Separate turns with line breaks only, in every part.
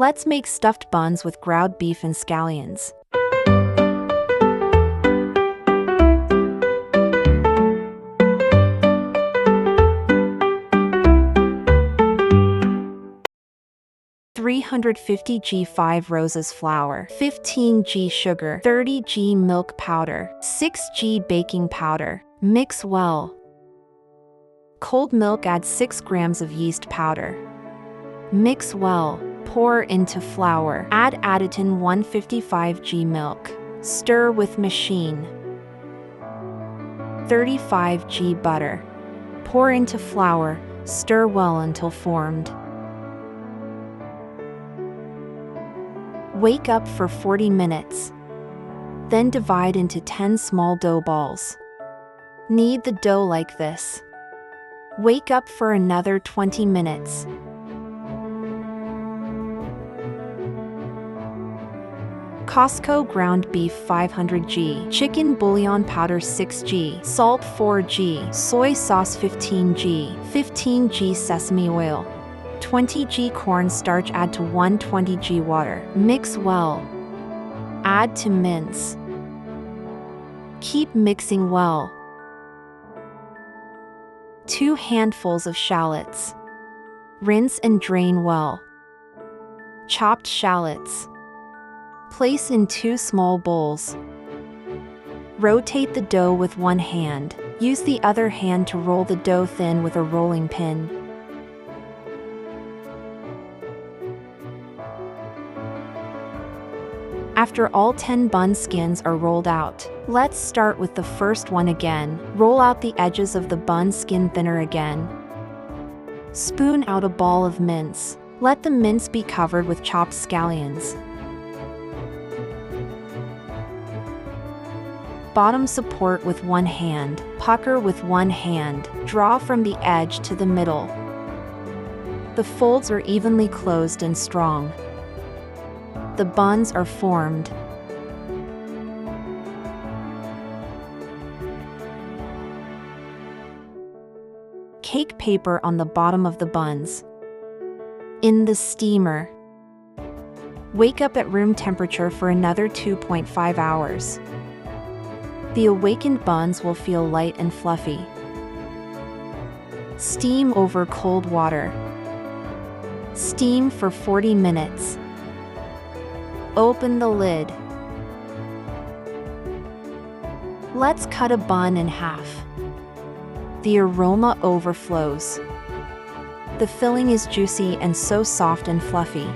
Let's make stuffed buns with ground beef and scallions. $350 5 roses flour, 15 g sugar, 30 g milk powder, 6 g baking powder. Mix well. Cold milk, add 6 grams of yeast powder. Mix well. Pour into flour. Add additive 155 g milk. Stir with machine. 35 g butter. Pour into flour. Stir well until formed. Wake up for 40 minutes. Then divide into 10 small dough balls. Knead the dough like this. Wake up for another 20 minutes. Costco ground beef 500 g, chicken bouillon powder 6 g, salt 4 g, soy sauce 15 g, 15 g sesame oil, 20 g cornstarch, add to 120 g water. Mix well. Add to mince. Keep mixing well. 2 handfuls of shallots. Rinse and drain well. Chopped shallots. Place in 2 small bowls. Rotate the dough with one hand. Use the other hand to roll the dough thin with a rolling pin. After all 10 bun skins are rolled out, let's start with the first one again. Roll out the edges of the bun skin thinner again. Spoon out a ball of mince. Let the mince be covered with chopped scallions. Bottom support with one hand, pucker with one hand, draw from the edge to the middle. The folds are evenly closed and strong. The buns are formed. Cake paper on the bottom of the buns. In the steamer. Wake up at room temperature for another 2.5 hours. The awakened buns will feel light and fluffy. Steam over cold water. Steam for 40 minutes. Open the lid. Let's cut a bun in half. The aroma overflows. The filling is juicy and so soft and fluffy.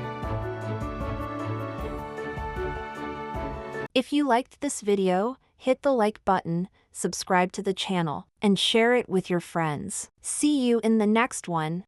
If you liked this video, hit the like button, subscribe to the channel, and share it with your friends. See you in the next one.